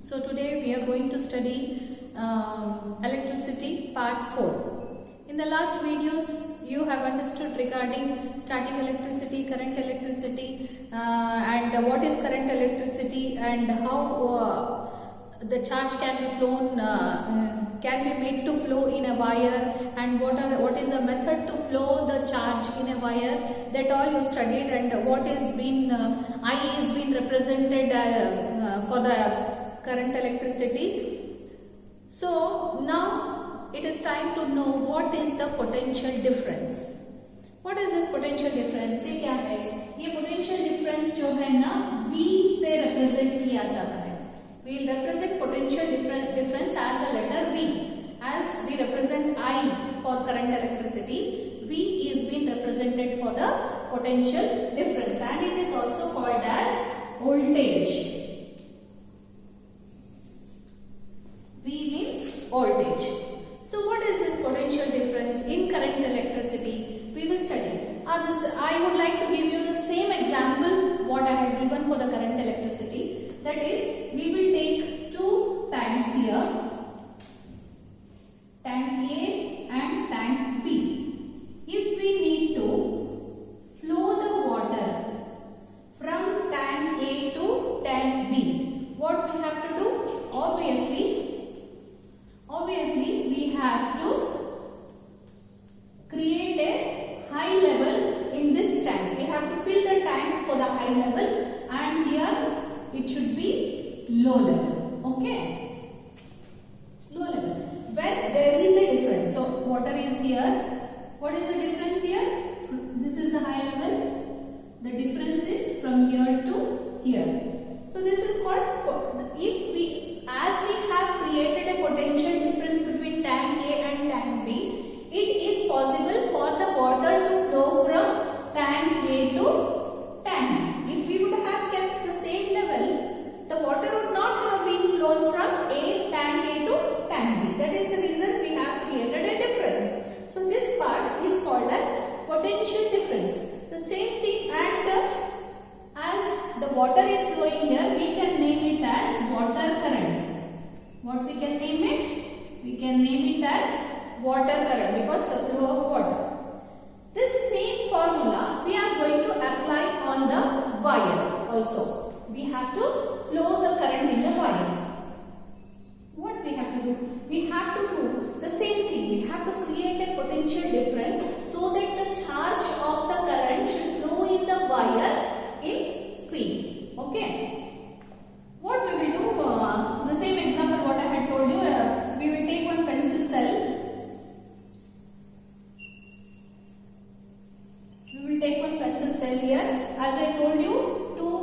So today we are going to study electricity part 4. In the last videos you have understood regarding static electricity, current electricity and what is current electricity and how the charge can be flown, can be made to flow in a wire, and what is the method to flow the charge in a wire. That all you studied, and what is been I is been represented for the current electricity. So now it is time to know what is the potential difference. What is this potential difference? ये क्या है? ये potential difference जो है ना V से represent किया जाता है. We will represent potential difference as a letter V. As we represent I for current electricity, V is being represented for the potential difference, and it is also called as voltage. V means voltage. So what is this potential difference in current electricity? We will study. I would like to give you the same example what I had given for the current electricity. That is, we will take two tanks here, tank A and tank B. If we need to flow the water from tank A to tank B, what we have to do? Obviously we have to create a high level in this tank. We have to fill the tank for the high level, and here it should be low level. Okay, low level where there is a difference. So water is here. What is the difference here? This is the high level. The difference is from here to here. So this is called, as we have created a potential difference between tank A and tank B, it is possible for the water to flow from tank A to tank B. If we would have kept the same level, the water would not have been flown from tank A to tank B. That is the reason we have created a difference. So this part is called as potential difference. The same thing, and as the water is flowing here, we can name it as water current. What we can name it? We can name it as water current because the flow of water. This same formula we are going to apply on the wire also. We have to flow the current in the wire. What we have to do? We have to do the same thing. We have to create a potential difference so that the charge of the current should flow in the wire in speed. Okay. What we will do? The same example what I had told you. We will take one pencil cell. We will take one pencil cell here. As I told you, two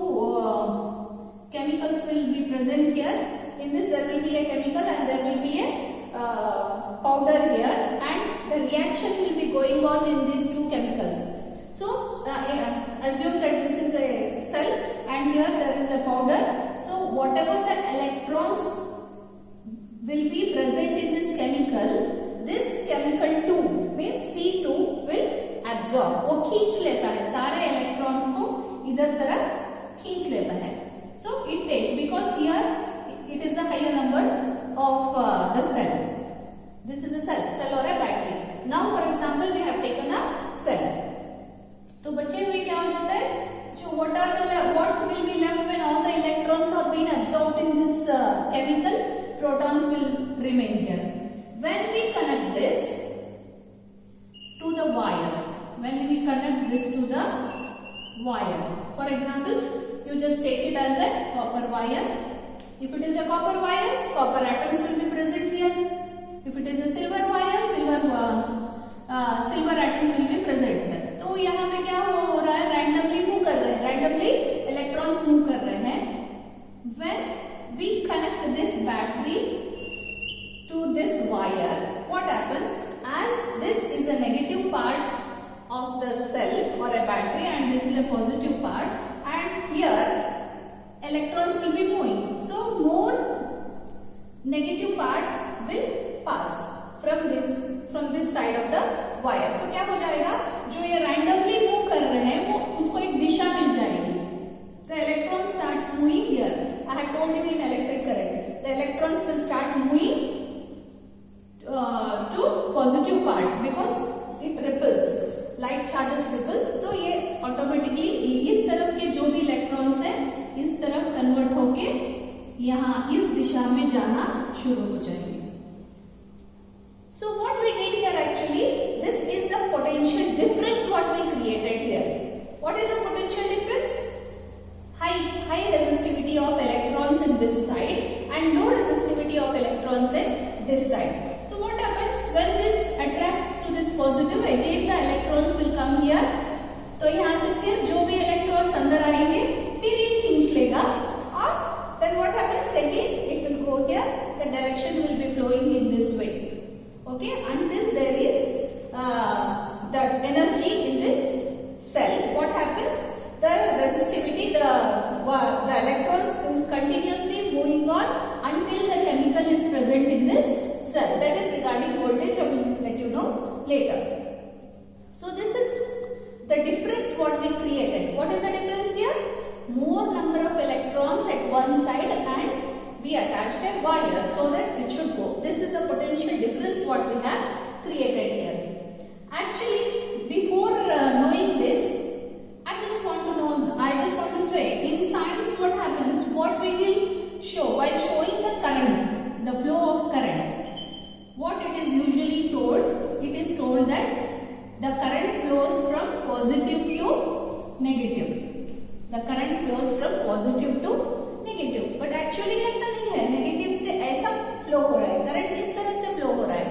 chemicals will be present here. In this there will be a chemical and there will be a powder here, and the reaction will be going on in these two chemicals. So assume that this is a cell and here there is a powder. So whatever the electrons will be present in this chemical 2 means C2 will absorb. वो खींच लेता है, सारे electrons को इधर तरफ खींच लेता है. So it takes, because here it is the higher number of the cell. This is a cell or a battery. Now for example we have taken a cell. तो बचे हुए क्या हो जाता है? जो what will be left when all the electrons are being absorbed in this chemical? Protons will remain here. When we connect this to the wire, for example, you just take it as a copper wire. If it is a copper wire, copper atoms will be present here. If it is a silver wire, silver atoms will be present here. तो यहाँ पे क्या हो रहा है? Randomly move कर रहे हैं. Randomly electrons move कर रहे हैं. When we connect this battery to this wire, what happens? As this is a negative part of the cell or a battery and this is a positive part, and here electrons will be moving. So more negative part will pass from this side of the wire. तो क्या हो जाएगा? जो ये randomly move कर रहे हैं वो उसको एक दिशा मिल जाएगी. The electron starts moving here. I have told you in electric current. the electrons will start moving to positive part because it repels. Light charges repels, तो ये ऑटोमेटिकली इस तरफ के जो भी इलेक्ट्रॉन्स है इस तरफ कन्वर्ट होके यहाँ इस दिशा में जाना शुरू हो जाएंगे. So what we did here actually, this is the potential difference what we created here. What is the potential difference? High resistivity of electrons in this side and low resistivity of electrons in this side. So what happens when this attracts to this positive, again the electrons will come here. तो यहाँ से फिर जो भी electrons अंदर आएंगे फिर ये खींच लेगा और then what happens again, it will go here, the direction will be flowing in this way. Okay, until there is the energy in this cell. What happens? The resistivity, the electrons will continuously moving on until the chemical is present in this cell. That is regarding voltage. I will let you know later. So this is the difference what we created. What is the difference here? More number of electrons at one side and we attached a wire so that it should go. This is the potential difference what we have created here. Actually, before knowing this, I just want to say in science what happens, what we will show while showing the current, the flow of current. What it is usually told, it is told that the current flows from positive to negative. The current flows from positive to negative, but actually ऐसा नहीं है. Negative से ऐसा flow हो रहा है, current इस तरह से फ्लो हो रहा है.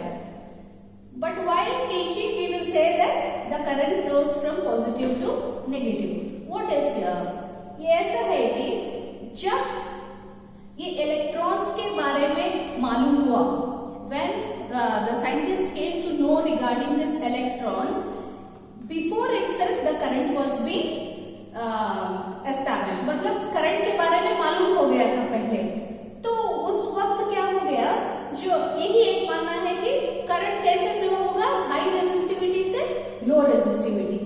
But while teaching we will say that the current flows from positive to negative. What is here? ये ऐसा है कि जब ये इलेक्ट्रॉन्स के बारे में मालूम हुआ, when the scientist came to know regarding this electrons, before itself the current was being establish, मतलब करंट के बारे में मालूम हो गया था पहले. तो उस वक्त क्या हो गया, जो यही एक मानना है कि करंट कैसे फ्लो होगा, हाई रेजिस्टिविटी से लो रेजिस्टिविटी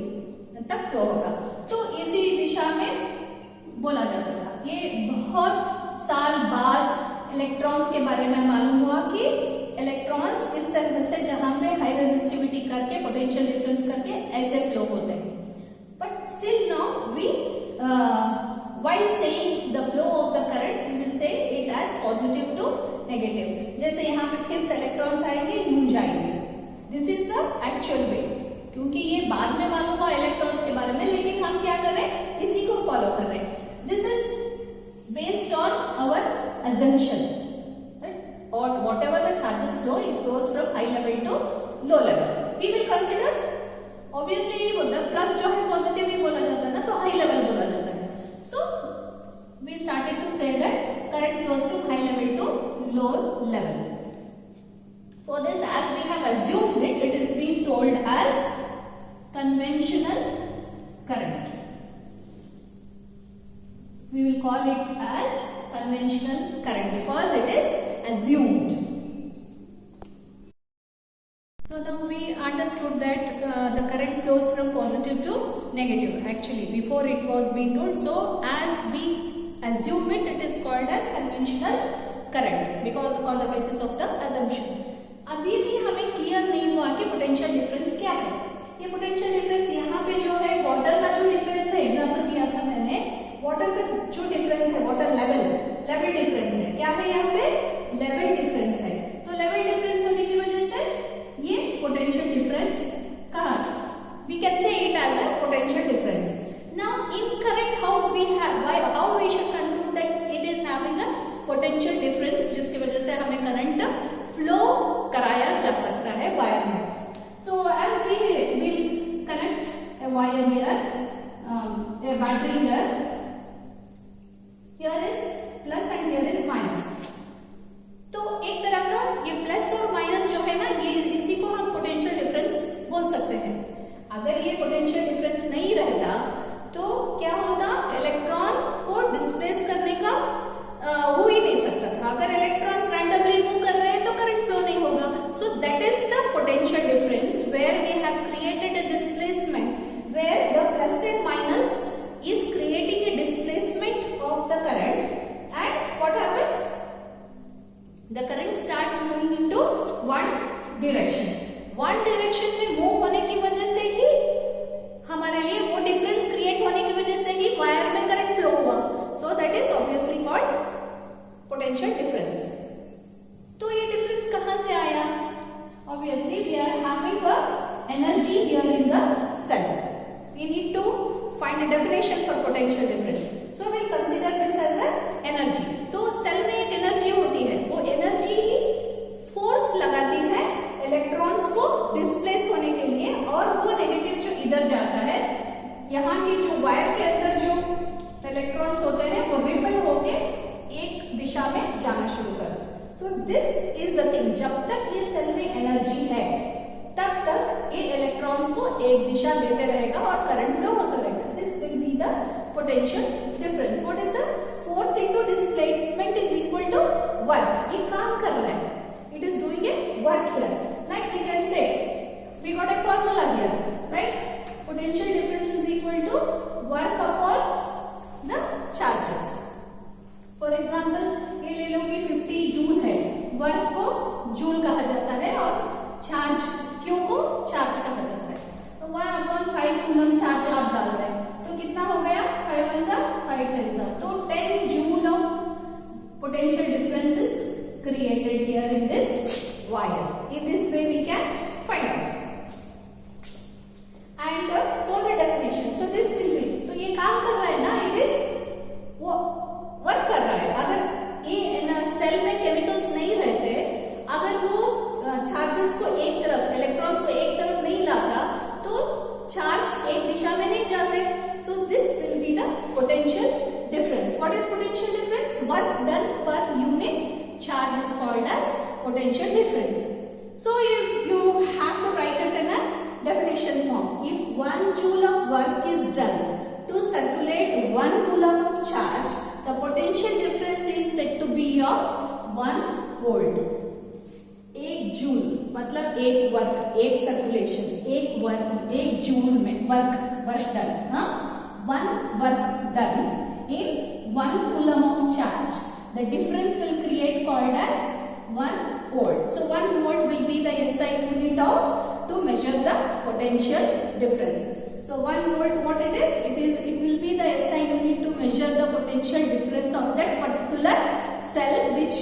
तक फ्लो होगा. तो इसी दिशा में बोला जाता था. ये बहुत साल बाद इलेक्ट्रॉन्स के बारे में मालूम हुआ कि इलेक्ट्रॉन्स इस तरह से जहां पे हाई रेजिस्टिविटी करके पोटेंशियल डिफरेंस करके ऐसे फ्लो होते हैं. But still now we while saying the flow of the current we will say it as positive to negative. जैसे यहाँ पे फिर से इलेक्ट्रॉन्स आएंगे, यूं जाएंगे. This is the actual way. क्योंकि ये बाद में मालूम हुआ इलेक्ट्रॉन्स के बारे में, लेकिन हम क्या कर रहे हैं, इसी को फॉलो कर रहे हैं. This is based on our assumption. Or whatever the charges flow, it flows from high level to low level. We will consider. Obviously ये बोलता है प्लस जो है पॉजिटिव ही बोला जाता है ना, तो हाई लेवल बोला जाता है. So we started to say that current flows from high level to low level. For this as we have assumed it, it is being told as conventional current. We will call it as conventional current because it is assumed. So now we understood that the current flows from positive to negative. Actually, before it was being told, so as we assume it, it is called as conventional current because on the basis of the assumption. अभी भी हमें clear नहीं हुआ कि potential difference क्या है. ये potential difference यहाँ पे जो है, वाटर का जो डिफरेंस है, एग्जाम्पल दिया था मैंने, वाटर का जो डिफरेंस है, वाटर लेवल डिफरेंस है. क्या है यहाँ पे? लेवल डिफरेंस है. तो लेवल डिफरेंस होने की वजह से ये पोटेंशियल डिफरेंस कहा, we can say it as a potential difference. Now in current how we should conclude that it is having a potential difference, जिसकी वजह से हमें करंट फ्लो कराया जा सकता है वायर में. So as we will connect a wire here, a battery here is plus and here is minus. Direction. One direction में मूव होने की वजह से ही हमारे लिए वो डिफरेंस क्रिएट होने की वजह से ही वायर में करंट फ्लो हुआ, so that is obviously called potential difference. तो ये डिफरेंस कहां से आया? Obviously we are having a energy here in the cell, we need to find a definition for potential difference, so we'll consider this as a energy। तो cell में एक energy होती है, वो एनर्जी फोर्स लगाती है इलेक्ट्रॉन्स को displace होने के लिए, और वो नेगेटिव जो इधर जाता है, यहाँ की जो वायर के अंदर जो इलेक्ट्रॉन्स होते हैं वो रिपल होके एक दिशा में जाना शुरू कर। So this is the thing, जब तक ये सेल में एनर्जी है तब तक ये इलेक्ट्रॉन्स को एक दिशा देते रहेगा और करंट फ्लो होता रहेगा। This will be the potential difference. What is the force into displacement is equal to work. ये काम कर रहा है, it is doing a work here, like we can say we got a formula here, like potential difference is equal to work upon the charges. For example ये ले लो कि 50 joule है, work को जूल कहा जाता है और चार्ज क्यू को चार्ज कहा जाता है। तो 1/5 कूलम चार्ज आप डाल रहे हैं, तो कितना हो गया? 5 1 5 10, तो 10 joule of potential difference is created here in this wire. In this way we can find out. And for the definition, so this will be, तो ये काम कर रहा है ना, इट इज वो वर्क कर रहा है। अगर ये सेल में केमिकल्स नहीं रहते, अगर वो चार्जेस को एक तरफ, इलेक्ट्रॉन्स को एक तरफ नहीं लाता, तो चार्ज एक दिशा में नहीं जाते। So this will be the potential difference. What is potential difference? Work done per unit charge is called as potential difference. So you have to write it in a definition form. If 1 joule of work is done to circulate 1 coulomb of charge, the potential difference is said to be of 1 volt. 1 joule मतलब एक work, एक circulation, एक work, 1 joule में work done, हाँ, 1 work done in 1 coulomb of charge, the difference will create called as 1 volt. So 1 volt will be the SI unit of to measure the potential difference. So 1 volt, what it is? It will be the SI unit to measure the potential difference of that particular cell which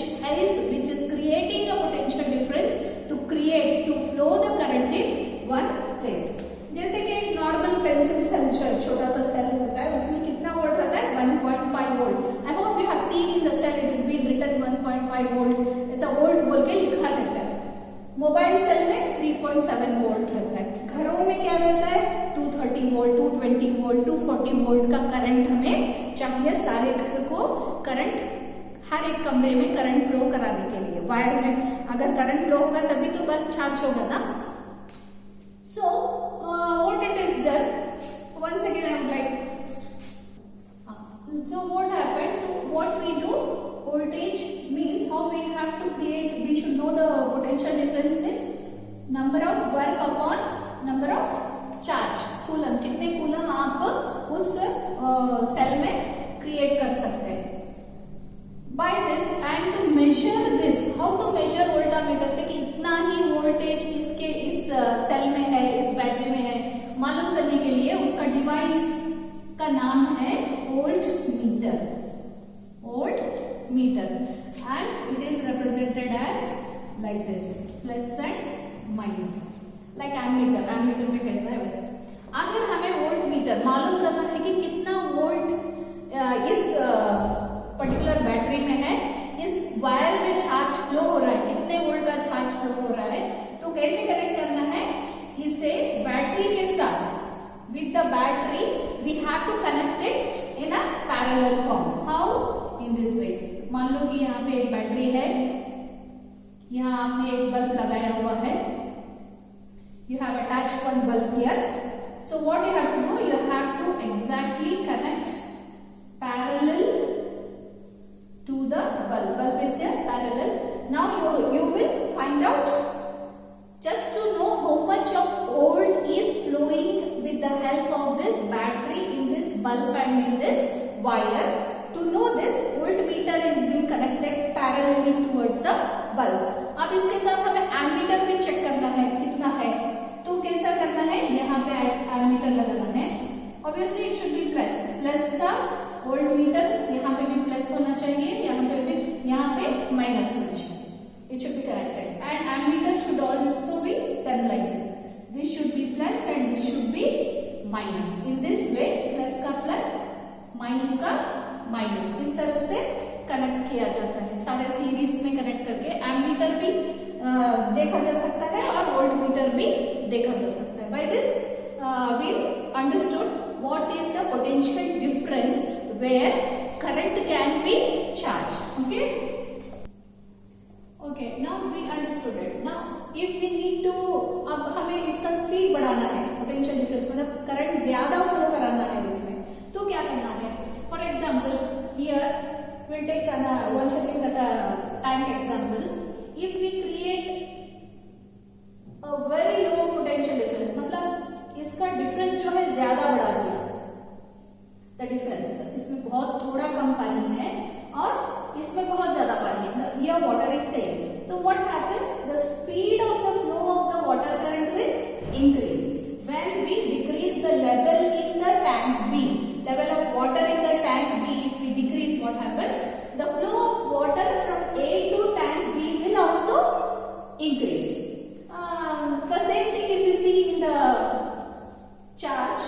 is creating a potential difference to flow the current in one place. जैसे कि एक normal pencil cell, छोटा सा cell होता है, उसमें कितना volt रहता है? 1.5 volt. I hope you have seen in the cell it is been written 1.5 volt, ऐसा वोल्ट बोल के लिखा रहता है। मोबाइल सेल में 3.7 वोल्ट रहता है। घरों में क्या रहता है? 230 वोल्ट, 220 वोल्ट, 240 वोल्ट का करंट हमें चाहिए सारे घर को करंट, हर एक कमरे में करंट फ्लो कराने के लिए। वायर में अगर करंट फ्लो होगा तभी तो बल्ब चार्ज होगा ना। So what it is done, once again I am like, so what happened, what we do, voltage means how we have to create, we should know the potential difference means number of work upon number of charge, coulomb, कितने coulomb आप उस cell में create कर सकते हैं। By this and to measure this, how to measure voltameter पे कि इतना ही वोल्टेज इसके इस सेल में है, इस बैटरी में है, मालूम करने के लिए उसका डिवाइस का नाम है voltmeter. Voltmeter and it is represented as like this, plus and minus, like ammeter. Ammeter में कैसा है वैसे। अगर हमें वोल्ट मीटर मालूम करना है कि कितना वोल्ट इस पर्टिकुलर बैटरी में है, इस वायर में चार्ज फ्लो हो रहा है, कितने वोल्ट का चार्ज फ्लो हो रहा है, तो कैसे कनेक्ट करना है? इसे बैटरी के साथ, with the battery we have to connect it in a parallel form. How? In this way. मान लो कि यहाँ पे एक बैटरी है, यहाँ आपने एक बल्ब लगाया हुआ है, you have attached one bulb here. So what you have to do, you have to exactly connect parallel to the bulb. Bulb is here parallel. Now you will find out, just to know how much of volt is flowing with the help of this battery in this bulb and in this wire. To know this, voltmeter is being connected parallelly towards the bulb. अब इसके साथ हमें ammeter भी check metre लगाना है, obviously it should be plus, plus का volt meter यहाँ पे भी प्लस होना चाहिए, यहाँ पे माइनस होना चाहिए, it should be connected and ammeter should also be done like this should be plus and this should be minus, in this way plus का प्लस माइनस का माइनस, इस तरह से कनेक्ट किया जाता है, सारे सीरीज में कनेक्ट करके एमीटर भी देखा जा सकता है और वोल्ट मीटर भी देखा जा सकता है। By this we understood what is the potential difference where current can be charge. Okay now we understood it. Now if we need to, अब हमें इसका स्पीड बढ़ाना है, पोटेंशियल डिफरेंस मतलब करंट ज्यादा फ्लो कराना है इसमें, तो क्या करना है? For example here we'll take once again the tank example. If we create a very low potential difference, मतलब इसका डिफरेंस जो है ज्यादा बढ़ा दिया, the difference इसमें बहुत थोड़ा कम पानी है और इसमें बहुत ज्यादा पानी है, here water is same, तो what happens? The speed of the flow of the water current will increase when we decrease the level in the tank B, level of water in the tank B. If we decrease, what happens? The flow of water from A to tank B will also increase. The same thing if you see in the charge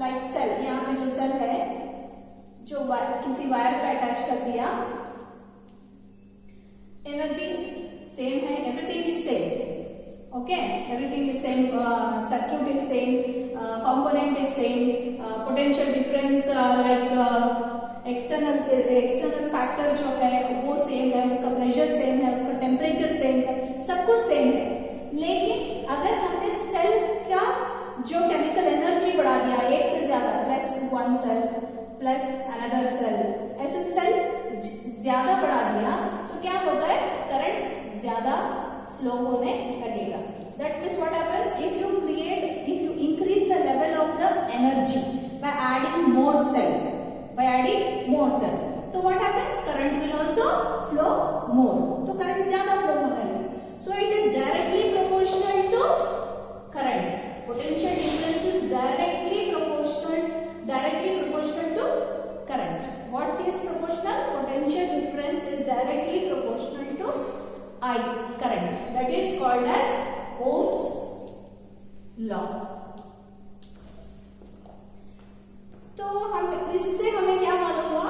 like cell, यहाँ पे जो cell है जो किसी wire पे attach कर दिया, energy same है, everything is same, okay everything is same, circuit is same, component is same, potential difference like external factor जो है वो सेम है, उसका प्रेशर सेम है, उसका टेम्परेचर सेम है, सब कुछ सेम है, लेकिन अगर हमने सेल का जो केमिकल एनर्जी बढ़ा दिया एक से ज्यादा, plus one cell plus another cell, ऐसे सेल ज्यादा बढ़ा दिया तो क्या होता है? करंट ज्यादा फ्लो होने लगेगा। That means what happens? If you increase the level of the energy by adding more cell, so what happens? Current will also flow more, तो करंट ज्यादा फ्लो होने लगे, so it is directly proportional to current. Potential difference is directly proportional to current. What is proportional? Potential difference is directly proportional to I, current. That is called as Ohm's law. तो हम इससे हमें क्या मालूम हुआ?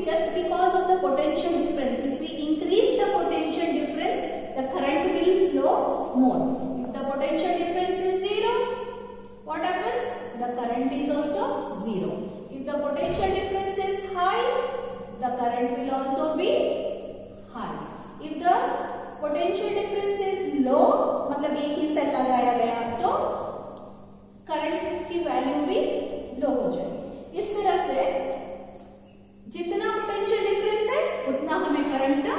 Just because of the potential difference, if we increase the potential difference, the current will flow more. If the potential difference is zero, what happens? The current is also zero. If the potential difference is high, the current will also be high. If the potential difference is low, मतलब एक ही cell लगाया गया तो current की value भी लो हो जाए। इस तरह से जितना पोटेंशियल डिफरेंस है उतना हमें करंट का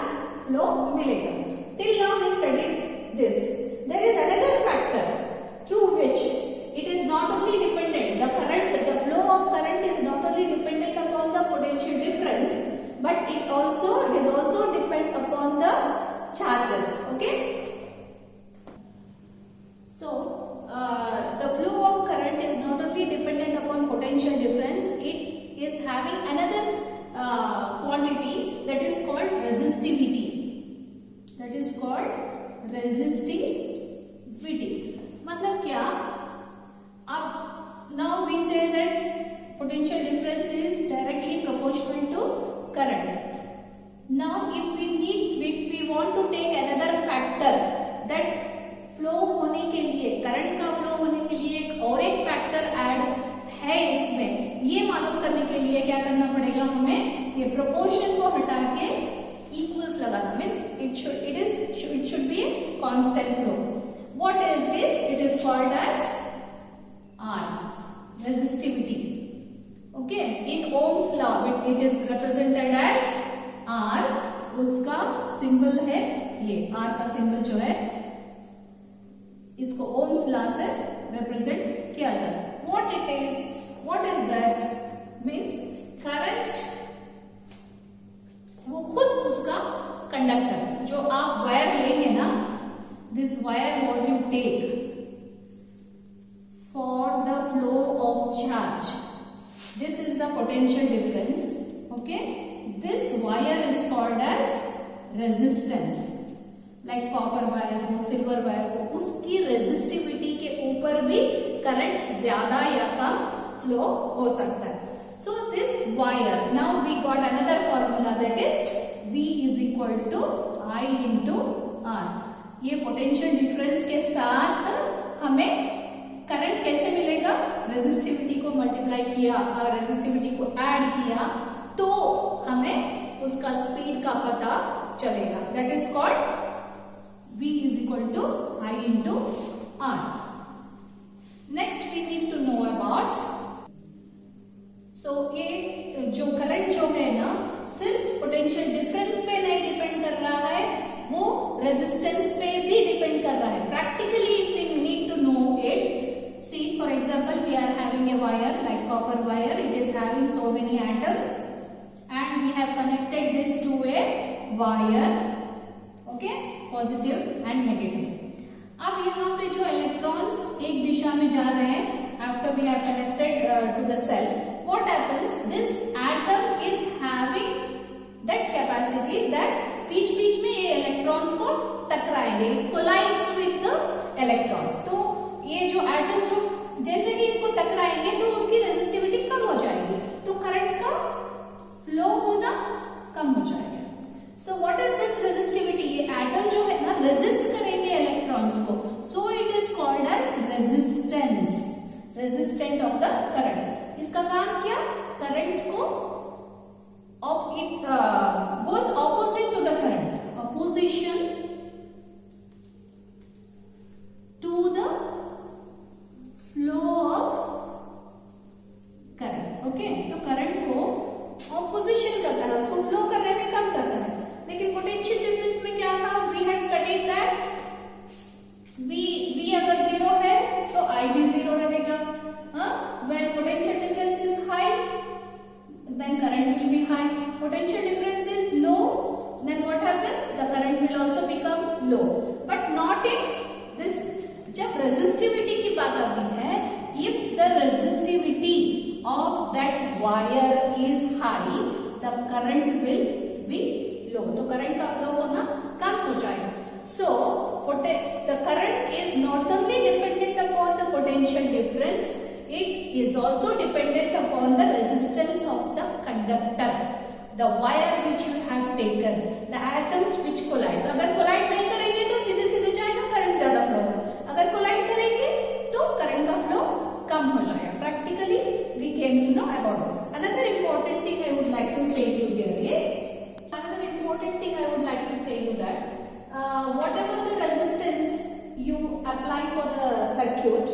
फ्लो मिलेगा। Till now we studied this. There is another factor through which it is not only dependent, the flow of current is not only dependent upon the potential difference, but it is also depend upon the charges. Okay, so the flow of current is not only dependent upon potential difference, it is having another quantity that is called resistivity. मतलब क्या? अब now we say that potential difference is directly proportional to current. Now if we want to take another factor that flow होने के लिए, current का flow होने के लिए एक फैक्टर ऐड है इसमें, ये मालूम करने के लिए क्या करना पड़ेगा हमें? ये प्रोपोर्शन को हटा के इक्वल्स लगाना, means it should be a constant flow. What it is? It is called as R, resistivity. Okay, in Ohm's law it is represented as R. उसका सिंबल है ये, R का सिंबल जो है इसको ओम्स लॉ से represent किया जाता है। what is that? means current वो खुद उसका कंडक्टर, जो आप वायर लेंगे ना, this wire what you take for the flow of potential difference, okay, this wire is called as resistance. Like copper wire हो, सिल्वर वायर हो, उसकी रेजिस्टिविटी के ऊपर भी करंट ज्यादा या कम फ्लो हो सकता है. So this wire, now we got another formula, that is V is equal to I into R. ये पोटेंशियल डिफरेंस के साथ हमें करंट कैसे मिलेगा? रेजिस्टिविटी को मल्टीप्लाई किया, रेजिस्टिविटी को ऐड किया तो हमें उसका स्पीड का पता चलेगा. That is called V is equal to I into R. Next we need to know about, so ये जो करंट जो है ना सिर्फ पोटेंशियल डिफरेंस पे नहीं डिपेंड कर रहा है, वो रेजिस्टेंस पे भी डिपेंड कर रहा है. Practically we need to know it. See, for example, we are having a wire like copper wire. It is having so many atoms and we have connected this to a wire, okay, positive and negative. अब यहाँ पे जो electrons एक दिशा में जा रहे हैं, after we have connected to the cell, what happens? This atom is having that capacity that बीच-बीच में ये इलेक्ट्रॉन्स को टकराएंगे, collides with the electrons. तो ये जो एटम्स जो जैसे कि इसको टकराएंगे तो उसकी रेजिस्टिविटी कम हो जाएगी, तो करंट का फ्लो होना कम हो जाएगा. So what is this resistivity? ये एटम जो है ना रेजिस्ट करेंगे इलेक्ट्रॉन्स को, so it is called as resistance, resistant of the current. इसका काम क्या? करंट को it goes opposite to the current, opposition to the flow of current. Okay, तो करंट को ऑपोजिशन करता है, उसको फ्लो करने में कम करता है. लेकिन पोटेंशियल डिफरेंस में क्या था? We had studied that V अगर जीरो है तो I भी जीरो रहेगा. When potential difference is high, then current will be high. Potential difference is low, then what happens? The current will also become low. But not in this. जब resistivity की बात आती है, if the resistivity of that wire is high, the current will be low. तो current का flow होना कम हो जाएगा. So the current is not only dependent upon the potential difference, it is also dependent upon the resistance of the conductor, the wire which you have taken, the atoms which collides. अगर collide नहीं करेंगे तो सीधे सीधे जाएगा, current ज्यादा flow होगा. अगर collide करेंगे तो करंट का फ्लो कम हो जाएगा. Practically we came to know about this. Another important thing I would like to say to you here is, that whatever the resistance you apply for the circuit,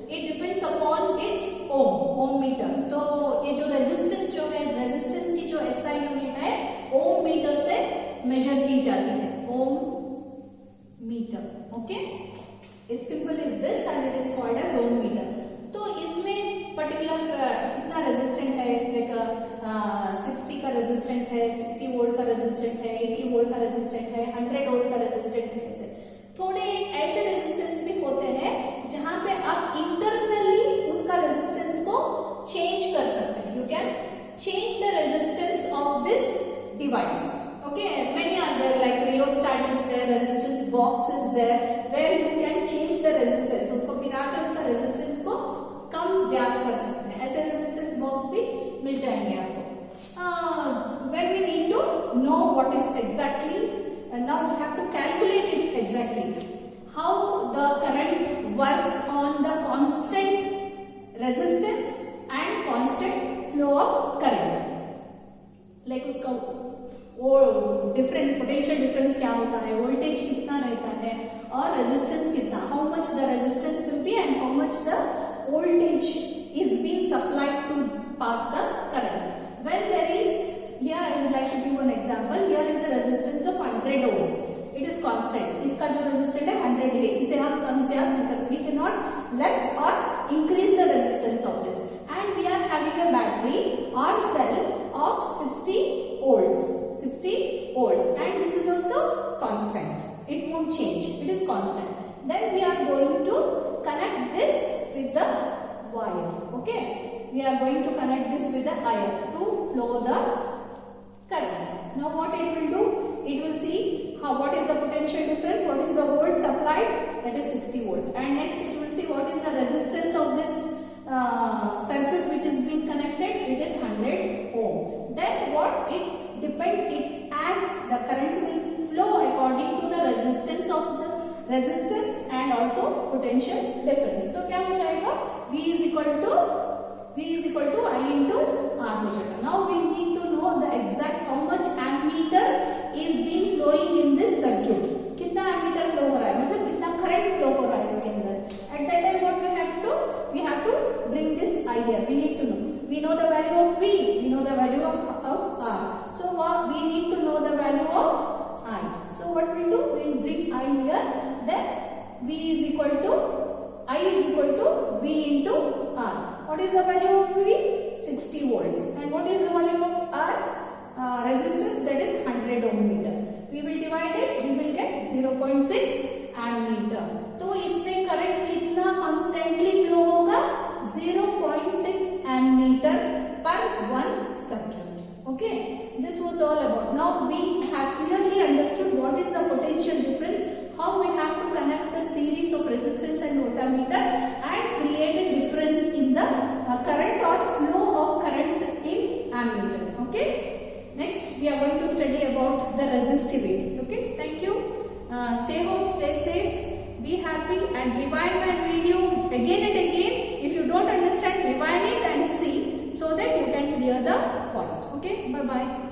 it depends upon its ohm meter. तो ये जो resistance जो है, resistance की जो SI unit है ohm metre से major की जाती है, ohm meter. Okay, it's simple is this and it is called as ohm meter. तो इसमें पर्टिकुलर कितना रेजिस्टेंट है, लाइक 60 का रेजिस्टेंट है, 60 वोल्ट का रेजिस्टेंट है, 80 वोल्ट का रेजिस्टेंट है, 100 वोल्ट का रेजिस्टेंट है. ऐसे थोड़े ऐसे रेजिस्टेंस भी होते हैं जहां पे आप इंटरनली उसका रेजिस्टेंस को चेंज कर सकते हैं. You can change the resistance of this device. Okay, many are there, like rheostat is there, resistance box is there, where you can change the resistance. उसको गिरा के उसका रेजिस्टेंस को कम ज्यादा कर सकते हैं. ऐसे रेजिस्टेंस बॉक्स भी मिल जाएंगे आपको. When we need to know what is exactly, and now we have to calculate it exactly, how the current works on the constant resistance and constant flow of current. Like उसका वो difference, potential difference क्या होता है, voltage कितना रहता है और resistance कितना, how much the resistance will be and how much the voltage is being supplied to pass the current. When there is, here I would like to give one example. Here is a resistance of 100 ohm. It is constant. इसका जो resistance है 100 है. इसे हम कम से कम, because we cannot less or increase the resistance of this. And we are having a battery or cell of 60 volts. 60 volts. And this is also constant. It won't change. It is constant. Then we are going to connect this with the wire. Okay, we are going to connect this with the iron. flow the current. Now what it will do? It will see what is the potential difference, what is the volt supplied, that is 60 volt, and next it will see what is the resistance of this circuit which is being connected, it is 100 ohm. Then what it depends, it acts, the current will flow according to the resistance of the resistance and also potential difference. So क्या हो जाएगा? V is equal to I into R हो जाएगा. Now we need to know the exact how much ammeter is being flowing in this circuit. कितना ammeter flow हो रहा है, मतलब कितना current flow हो रहा है इसके अंदर. At that time what we have to bring this I here. We need to know. We know the value of V. We know the value of R. So we need to know the value of I. So what we do? We will bring I here. Then I is equal to V into R. What is the value of V? 60 volts. And what is the value of R? Resistance, that is 100 ohm meter. We will divide it. We will get 0.6 ammeter. तो इसमें current कितना constantly flow होगा? 0.6 ammeter per one circuit. Okay. This was all about. Now we have clearly understood what is the potential difference, how we have to connect the series of resistance and voltmeter and create a difference in the current or flow of current in ammeter. Okay. Next we are going to study about the resistivity. Okay. Thank you. Stay home, stay safe, be happy, and rewind my video again and again. If you don't understand, rewind it and see so that you can clear the point. Okay. Bye bye.